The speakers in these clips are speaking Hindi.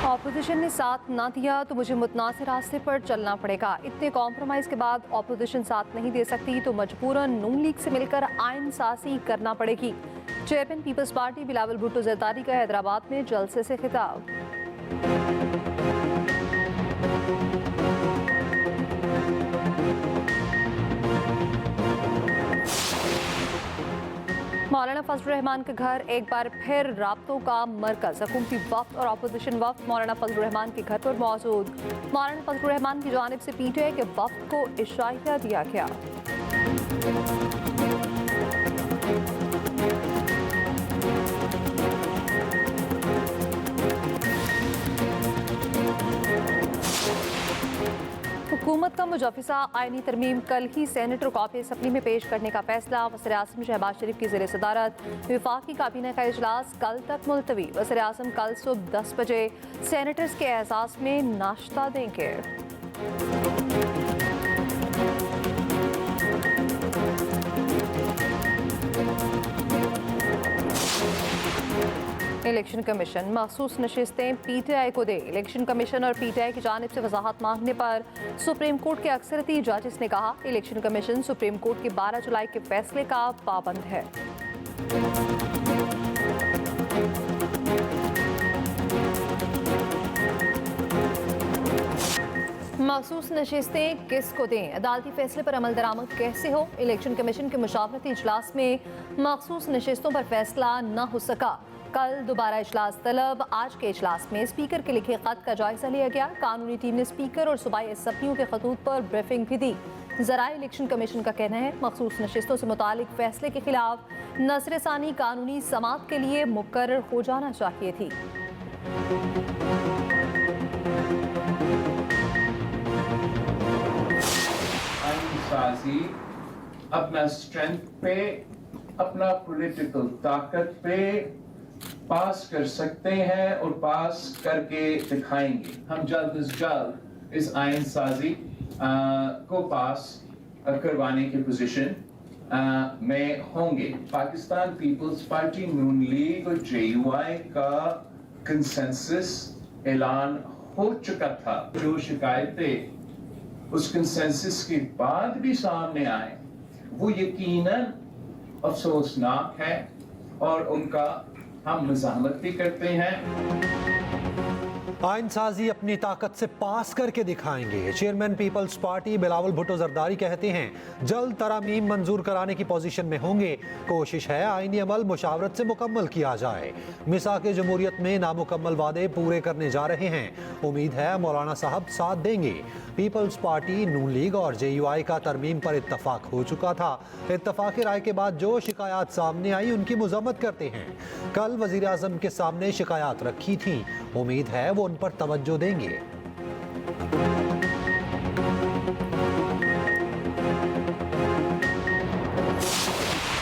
ऑपोजिशन ने साथ ना दिया तो मुझे मुतनाज़ रास्ते पर चलना पड़ेगा। इतने कॉम्प्रोमाइज़ के बाद ऑपोजिशन साथ नहीं दे सकती तो मजबूरन नून लीग से मिलकर आइन साज़ी करना पड़ेगी। Chairman People's Party Bilawal Bhutto Zardari का हैदराबाद में जलसे से खिताब। मौलाना फजल रहमान के घर एक बार फिर राब्तों का मरकज। हुकूमती वफ्द और अपोजिशन वफ्द मौलाना फजल रहमान के घर पर मौजूद। मौलाना फजल रहमान की जानिब से पीटीआई के वफ्द को इशारा दिया गया। हुकूमत का मुजफ्फिसा आईनी तरमीम कल ही सेनेटर कॉपी असम्बली में पेश करने का फैसला। वज़ीर आज़म शहबाज शरीफ की ज़ेर सदारत वफाकी काबीना का इजलास कल तक मुलतवी। वज़ीर आज़म कल सुबह 10 बजे सेनेटर्स के एजाज़ में नाश्ता देंगे। इलेक्शन कमीशन मखसूस नशिस्तें पीटीआई को दे। इलेक्शन कमीशन और पीटीआई की जानिब से वजाहत मांगने पर सुप्रीम कोर्ट के अक्सरती जजेस ने कहा इलेक्शन कमीशन सुप्रीम कोर्ट के 12 जुलाई के फैसले का पाबंद है। मखसूस नशिस्तें किस को दें, अदालती फैसले पर अमल दरामद कैसे हो। इलेक्शन कमीशन के मुशावरती इजलास में मखसूस नशिस्तों पर फैसला न हो सका। कल दोबारा इजलास तलब। आज के इजलास में स्पीकर के लिखे खत का जायजा लिया गया। कानूनी टीम ने स्पीकर और सूबाई एसपीओ के खतूत पर ब्रीफिंग भी दी। ज़राए इलेक्शन कमीशन का कहना है मखसूस नशिस्तों से मुतालिक फैसले के खिलाफ नज़रसानी कानूनी समाअत के लिए मुकर्रर हो जाना चाहिए थी। साजी अपना स्ट्रेंथ पे, अपना पॉलिटिकल ताकत पे पास कर सकते हैं और पास करके दिखाएंगे। हम जल्द अज जल्द इस आइन साजी को पास करवाने की पोजीशन में होंगे। पाकिस्तान पीपल्स पार्टी, नून लीग और जेयूआई का कंसेंसस ऐलान हो चुका था। जो शिकायतें उस कंसेंसस के बाद भी सामने आए वो यकीनन अफसोसनाक है और उनका हम मज़ाहमत भी करते हैं। आइन साजी अपनी ताकत से पास करके दिखाएंगे। Chairman People's Party Bilawal Bhutto Zardari कहते हैं जल्द तरामीम मंजूर कराने की पोजीशन में होंगे। कोशिश है आईनी अमल मुशावरत से मुकम्मल किया जाए। मिसाक जमहूरियत में नामुकम्मल वादे पूरे करने जा रहे हैं। उम्मीद है मौलाना साहब साथ देंगे। पीपल्स पार्टी, नून लीग और जेयूआई का तरमीम पर इत्तफाक हो चुका था। इत्तफाक राय के बाद जो शिकायत सामने आई उनकी मजम्मत करते हैं। कल वजीर आज़म के सामने शिकायत रखी थी। उम्मीद है वो उन पर तवज्जो देंगे।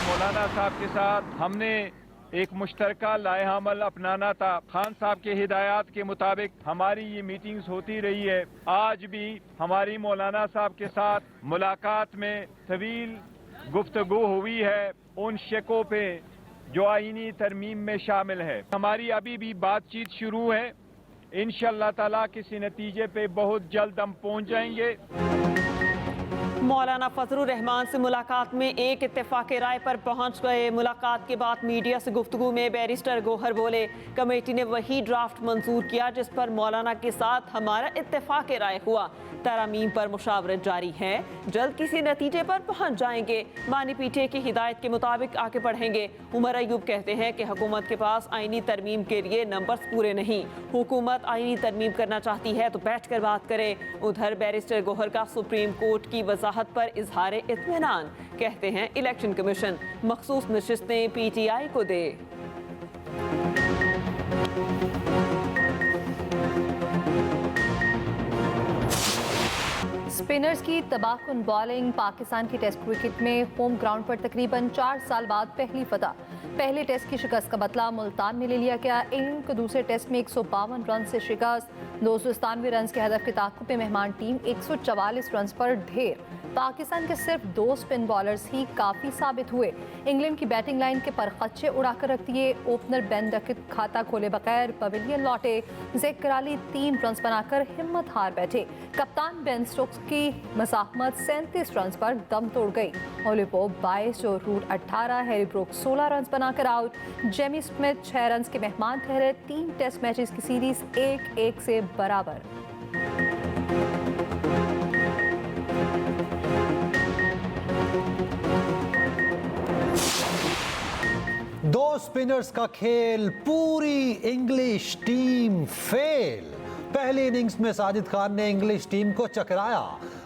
मौलाना साहब के साथ हमने एक मुश्तरका लाएहामल अपनाना था। खान साहब के हिदायत के मुताबिक हमारी ये मीटिंग्स होती रही है। आज भी हमारी मौलाना साहब के साथ मुलाकात में तवील गुफ्तगू हुई है उन शकों पे जो आईनी तरमीम में शामिल है। हमारी अभी भी बातचीत शुरू है। इंशाअल्लाह ताला किसी नतीजे पे बहुत जल्द हम पहुंच जाएंगे। मौलाना फजल रहमान से मुलाकात में एक इत्तेफाक राय पर पहुंच गए। मुलाकात के बाद मीडिया से गुफ्तगू में बैरिस्टर गोहर बोले कमेटी ने वही ड्राफ्ट मंजूर किया जिस पर मौलाना के साथ हमारा इत्तेफाक राय हुआ। तरामीम पर मुशावरत जारी है। जल्द किसी नतीजे पर पहुंच जाएंगे। मानी पीटीए की हिदायत के मुताबिक आगे बढ़ेंगे। उमर अयूब कहते हैं कि हुकूमत के पास आईनी तरमीम के लिए नंबर्स पूरे नहीं। हुकूमत आईनी तरमीम करना चाहती है तो बैठ कर बात करे। उधर बैरिस्टर गोहर का सुप्रीम कोर्ट की वजाहत पर इजहार इत्मीनान। कहते हैं इलेक्शन कमीशन मखसूस नशिस्तें पीटीआई को दे। स्पिनर्स की तबाहकुन बॉलिंग। पाकिस्तान की टेस्ट क्रिकेट में होम ग्राउंड पर तकरीबन 4 साल बाद पहली फतह। पहले टेस्ट की शिकस्त का बदला मुल्तान में ले लिया गया। इंग्लैंड को दूसरे टेस्ट में 152 रन से शिकस्त। 297 रन के हदफ के ताक़ुब में मेहमान टीम 144 रन पर ढेर। पाकिस्तान के सिर्फ 2 स्पिन बॉलर्स ही काफ़ी साबित हुए। इंग्लैंड की बैटिंग लाइन के परखच्चे उड़ाकर रख दिए। ओपनर बेन डकेट खाता खोले बगैर पवेलियन लौटे। ज़ेक कराली 3 रन बनाकर हिम्मत हार बैठे। कप्तान बेन स्टोक्स की मज़ाहमत 37 रन पर दम तोड़ गई। ओलिपो 22 और रूट 18, हैरी ब्रूक 16 रन बनाकर आउट। जेमी स्मिथ 6 रन के मेहमान ठहरे। 3 टेस्ट मैचेस की सीरीज 1-1 से बराबर। दो स्पिनर्स का खेल, पूरी इंग्लिश टीम फेल। पहली इनिंग्स में साजिद खान ने इंग्लिश टीम को चकराया।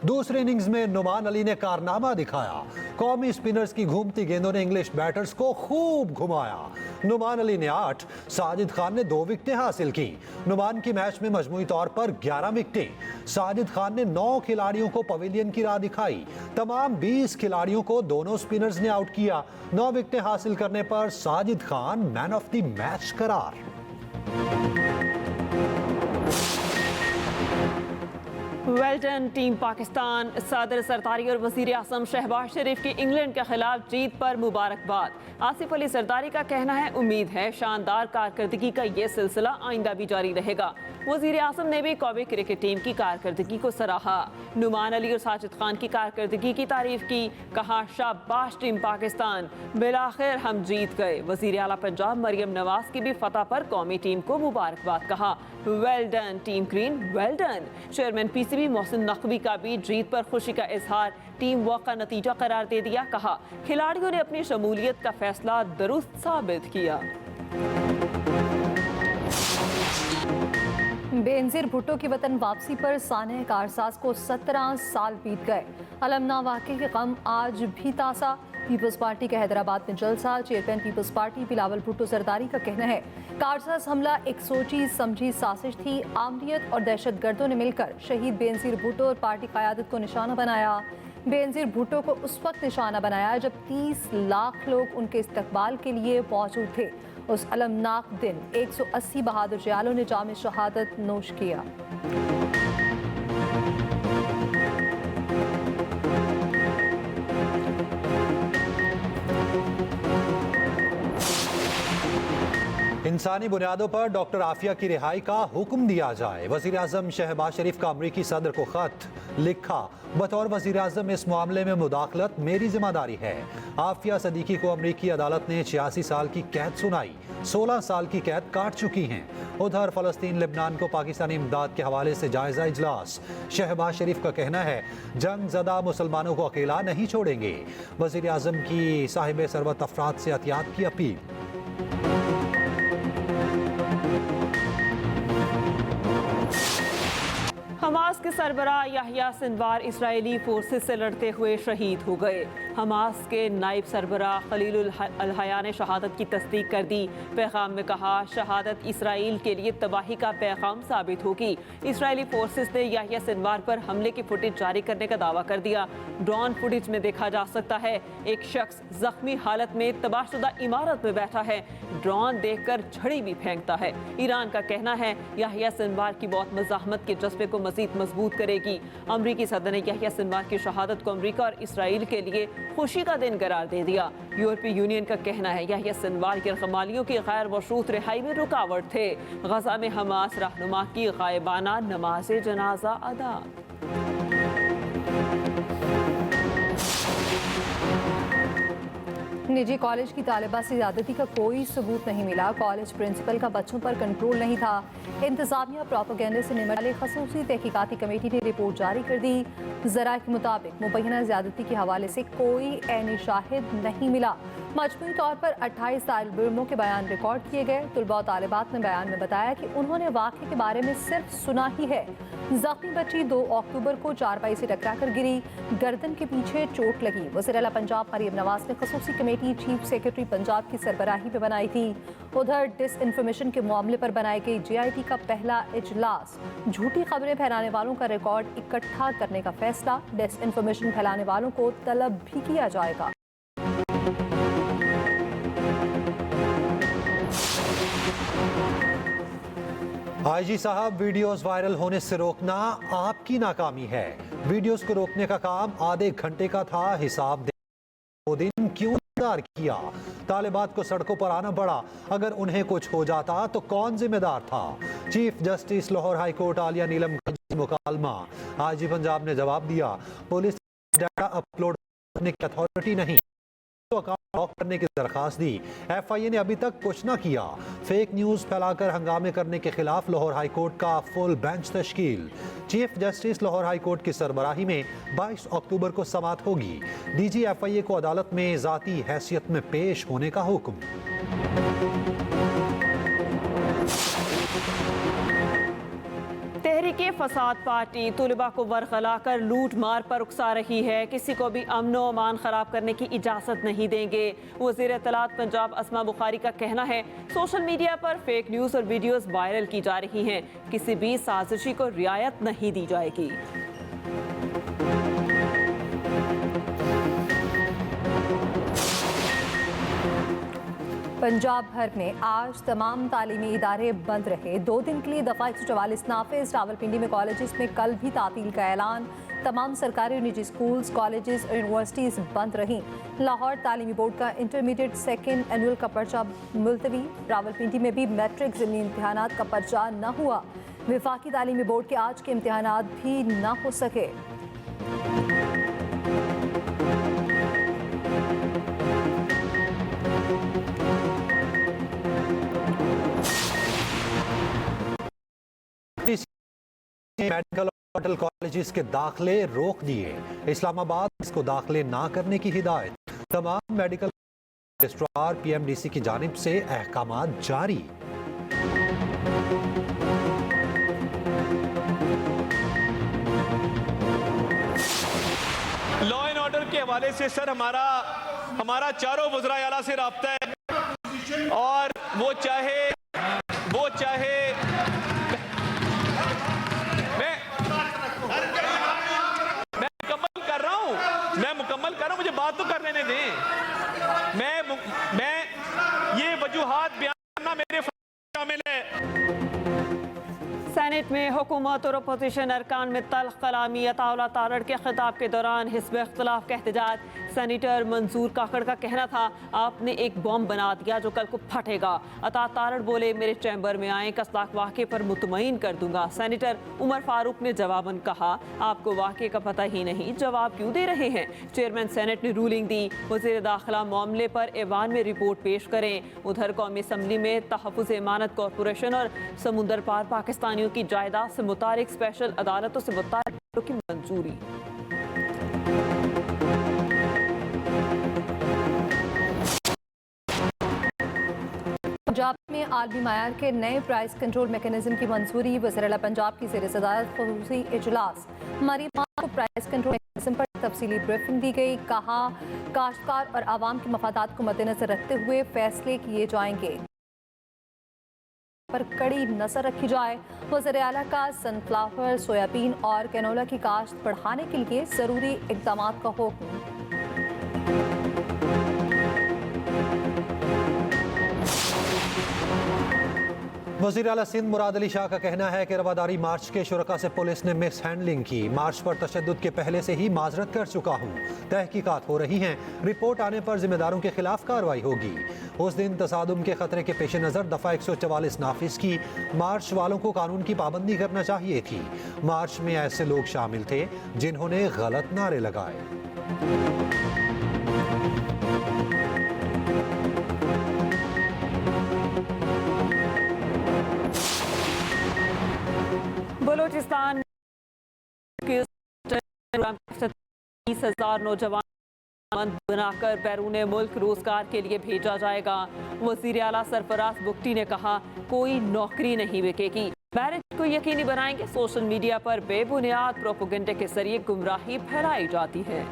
दूसरी इनिंग्स में नुमान अली ने कारनामा दिखाया। कौमी स्पिनर्स की घूमती गेंदों ने इंग्लिश बैटर्स को खूब घुमाया। नुमान अली ने 8, साजिद खान ने 2 विकेटें हासिल की। नुमान की मैच में मजमूई तौर पर 11 विकेटें। साजिद खान ने 9 खिलाड़ियों को पवेलियन की राह दिखाई। तमाम 20 खिलाड़ियों को दोनों स्पिनर्स ने आउट किया। 9 विकेटें हासिल करने पर Sajid Khan man of the match करार। वेल्टन टीम पाकिस्तान। सदर सरदारी और वजीर आजम शहबाज शरीफ की इंग्लैंड के खिलाफ जीत पर मुबारकबाद। आसिफ अली सरदारी का कहना है, उम्मीद है शानदार कारकर्दगी का ये सिलसिला आइंदा भी जारी रहेगा। वजीर आजम ने भी कौमी क्रिकेट टीम की कारकर्दगी को सराहा। नुमान अली और साजिद खान की कारकर्दगी की तारीफ की। कहा, शाबाश टीम पाकिस्तान, बिलाखिर हम जीत गए। वजीर आला पंजाब मरियम नवाज की भी फतह पर कौमी टीम को मुबारकबाद। कहा, well done team green, well done. Chairman PCB Mohsin Naqvi का भी जीत पर खुशी का इजहार टीम वर्क का नतीजा करार दे दिया। कहा, खिलाड़ियों ने अपनी शमूलियत का फैसला दुरुस्त साबित किया। बेनजीर भुट्टो की वतन वापसी पर साने कारसाज को 17 साल बीत गए। अलमना वाक़े के गम आज भी ताज़ा। पीपल्स पार्टी का हैदराबाद में जलसा। Chairman People's Party Bilawal Bhutto Zardari का कहना है, कारसाज हमला एक सोची समझी साजिश थी। आमरीत और दहशतगर्दों ने मिलकर शहीद बेनजीर भुट्टो और पार्टी क़यादत को निशाना बनाया। बेनजीर भुट्टो को उस वक्त निशाना बनाया जब 30 लाख लोग उनके इस्तकबाल के लिए मौजूद थे। उस अलमनाक दिन 180 बहादुर जयालों ने जाम शहादत नोश किया। इंसानी बुनियादों पर डॉक्टर आफिया की रिहाई का हुक्म दिया जाए। वजीर आजम शहबाज शरीफ का अमरीकी सदर को खत लिखा। बतौर वजीर आजम इस मामले में मुदाखलत मेरी जिम्मेदारी है। आफिया सदीकी को अमरीकी अदालत ने 86 साल की कैद सुनाई। 16 साल की कैद काट चुकी हैं। उधर फलस्तीन लेबनान को पाकिस्तानी इमदाद के हवाले से जायजा इजलास। शहबाज शरीफ का कहना है, जंग ज़दा मुसलमानों को अकेला नहीं छोड़ेंगे। वजीर आजम की साहिब सरबत अफराद से एहतियात की अपील। हमास के सरबराह याहिया सिनवार इजरायली फोर्सेस से लड़ते हुए शहीद हो गए। हमास के नायब सरबराह खलील अल हया ने शहादत की तस्दीक कर दी। पैगाम में कहा, शहादत इसराइल के लिए तबाही का पैगाम साबित होगी। इसराइली फोर्सेस ने याहिया सिनवार पर हमले की फुटेज जारी करने का दावा कर दिया। ड्रोन फुटेज में देखा जा सकता है एक शख्स जख्मी हालत में तबाहशुदा इमारत में बैठा है। ड्रोन देखकर छड़ी भी फेंकता है। ईरान का कहना है, याहिया सिनवार की मौत मज़ाहमत के जज्बे को मजीद मजबूत करेगी। अमरीकी सदर ने याहिया सिनवार की शहादत को अमरीका और इसराइल के लिए खुशी का दिन करार दे दिया। यूरोपीय यूनियन का कहना है, याहिया सिनवार के कमालियों की गैर मशरूत रिहाई में रुकावट थे। गजा में हमास रहनुमा की गायबाना नमाज जनाजा अदा। निजी कॉलेज की तालिबा से ज़्यादती का कोई सबूत नहीं मिला। कॉलेज प्रिंसिपल का बच्चों पर कंट्रोल नहीं था। इंतजामिया प्रोपेगेंडे से निमटने वाली खसूसी तहकीकाती कमेटी ने रिपोर्ट जारी कर दी। ज़राए के मुताबिक मुबैना ज़्यादती के हवाले से कोई ऐनी शाहिद नहीं मिला। मजमूई तौर पर 28 तालिब इल्मों के बयान रिकॉर्ड किए गए। तुलबा और तालिबात ने बयान में बताया कि उन्होंने वाक़े के बारे में सिर्फ सुना ही है। जख्मी बच्ची 2 अक्टूबर को चारपाई से टकराकर गिरी, गर्दन के पीछे चोट लगी। वज़ीर आला पंजाब मरियम नवाज ने खसूसी कमेटी चीफ सेक्रेटरी पंजाब की सरबराही में बनाई थी। उधर डिसइंफॉर्मेशन के मामले पर बनाई गई JIT का पहला इजलास। झूठी खबरें फैलाने वालों का रिकॉर्ड इकट्ठा करने का फैसला। डिसइंफॉर्मेशन फैलाने वालों को तलब भी किया जाएगा। IG साहब, वीडियोस वायरल होने से रोकना आपकी नाकामी है। वीडियोस को रोकने का काम आधे घंटे का था। हिसाब दे 2 दिन क्यों इंतजार किया? तालिबात को सड़कों पर आना पड़ा। अगर उन्हें कुछ हो जाता तो कौन जिम्मेदार था? Chief justice Lahore high court Aliya Neelam का मुकालमा। आईजी पंजाब ने जवाब दिया, पुलिस डाटा अपलोड करने की अथॉरिटी नहीं, तो अकाउंट ब्लॉक करने की दरखास्त दी। FIA ने अभी तक कुछ ना किया। फेक न्यूज फैलाकर हंगामे करने के खिलाफ लाहौर हाई कोर्ट का फुल बेंच तश्कील। Chief justice Lahore high court की सरबराही में 22 अक्टूबर को समाअत होगी। DG FIA को अदालत में जाती हैसियत में पेश होने का हुक्म। तहरीके फसाद पार्टी तुलबा को बरगला कर लूट मार पर उकसा रही है। किसी को भी अमन व अमान खराब करने की इजाज़त नहीं देंगे। वज़ीर इत्तलात पंजाब अस्मा बुखारी का कहना है, सोशल मीडिया पर फेक न्यूज़ और वीडियोस वायरल की जा रही हैं। किसी भी साजिशी को रियायत नहीं दी जाएगी। पंजाब भर में आज तमाम तालीमी इदारे बंद रहे। 2 दिन के लिए दफ़ा 144 नाफिज। रावलपिंडी में कॉलेजेस में कल भी तातील का ऐलान। तमाम सरकारी और निजी स्कूल्स, कॉलेजेस और यूनिवर्सिटीज़ बंद रहीं। लाहौर तालीमी बोर्ड का इंटरमीडिएट सेकेंड एनुअल का पर्चा मुलतवी। रावलपिंडी में भी मैट्रिक ज़मीनी इम्तहानात का पर्चा न हुआ। वफाकी तालीमी बोर्ड के आज के इम्तहानात भी न हो सके। मेडिकल और कॉलेजेस के दाखिले रोक दिए। इस्लामाबाद इसको दाखिले ना करने की हिदायत। तमाम मेडिकल रजिस्ट्रार PMDC की जानिब से अहकामात जारी। लॉ एंड ऑर्डर के हवाले से सर हमारा चारों वज़राए आला से राब्ता है, और वो चाहे मैं मुकम्मल कर रहा हूं, मुझे बात तो कर लेने दें। मैं ये वजूहात बयान करना मेरे शामिल है। सेनेट में हुकूमत और अपोजिशन अरकान में तल्ख कलामी। अताउल्लाह तारड़ के खिताब के दौरान हिस्ब इख्तिलाफ का एहतजाज। सेनेटर मंसूर काकड़ का कहना था, आपने एक बॉम्ब बना दिया जो कल को फटेगा। अता तारड़ बोले, मेरे चैम्बर में आए, कसदाक वाक़े पर मुतमईन कर दूंगा। सेनेटर उमर फारूक ने जवाबन कहा, आपको वाक़े का पता ही नहीं, जवाब क्यों दे रहे हैं? चेयरमैन सेनेट ने रूलिंग दी, वज़ीर दाखिला मामले पर ऐवान में रिपोर्ट पेश करें। उधर कौमी असम्बली में तहफ़्फ़ुज़ इमानत कॉरपोरेशन और समुंदर पार पाकिस्तानियों की जायदाद से मुतालिक स्पेशल अदालतों से मुतालिक की मंजूरी। पंजाब में आलमी मायार के नए प्राइस कंट्रोल मैकेनिज्म की मंजूरी। वज़ीर आला पंजाब की ज़ेर सदारत ख़ुसूसी इजलास। हमारी को प्राइस कंट्रोल मैकेनिज्म पर तफसीली ब्रीफिंग दी गई। कहा, काश्तकार और आवाम के मफादात को मद्देनजर रखते हुए फैसले किए जाएंगे, पर कड़ी नजर रखी जाए। वज़ीर आला का सनफ्लावर, सोयाबीन और कैनोला की काश्त बढ़ाने के लिए ज़रूरी इक़दाम का हुक्म। वज़ीर आला सिंध मुराद अली शाह का कहना है कि रवादारी मार्च के शुरका से पुलिस ने मिस हैंडलिंग की। मार्च पर तशद्दुद के पहले से ही माजरत कर चुका हूँ। तहकीकात हो रही हैं, रिपोर्ट आने पर जिम्मेदारों के खिलाफ कार्रवाई होगी। उस दिन तसादुम के खतरे के पेश नज़र दफ़ा 144 नाफिज की। मार्च वालों को कानून की पाबंदी करना चाहिए थी। मार्च में ऐसे लोग शामिल थे जिन्होंने गलत नारे लगाए। बलूचिस्तान के 30,000 नौजवान बनाकर बैरून मुल्क रोजगार के लिए भेजा जाएगा। वज़ीर आला सरफराज बुगटी ने कहा, कोई नौकरी नहीं बिकेगी, मैरिज को यकीनी बनाएंगे। सोशल मीडिया पर बेबुनियाद प्रोपेगेंडा के जरिए गुमराही फैलाई जाती है।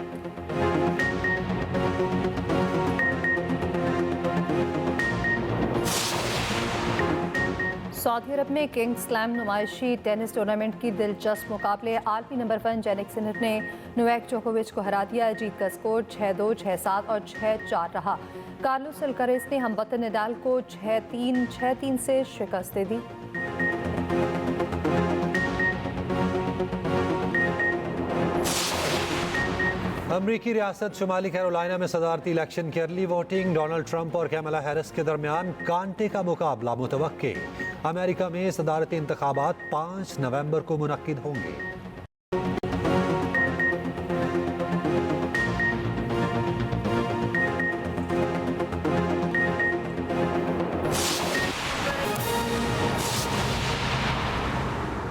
सऊदी अरब में किंग्स स्लैम नुमाइशी टेनिस टूर्नामेंट की दिलचस्प मुकाबले। आलमी नंबर 1 जेनिक सिनर ने नोवाक जोकोविच को हरा दिया। जीत का स्कोर 6-2, 6-7 और 6-4 रहा। कार्लोस अल्कारेज ने हमवतन नडाल को 6-3, 6-3 से शिकस्त दे दी। अमरीकी रियासत शुमाली कैरोलिना में सदारती इलेक्शन की अर्ली वोटिंग। डोनाल्ड ट्रंप और कैमला हैरिस के दरमियान कांटे का मुकाबला मुतवक्के। अमेरिका में सदारती इंतखाबात 5 नवंबर को मुनक्किद होंगे।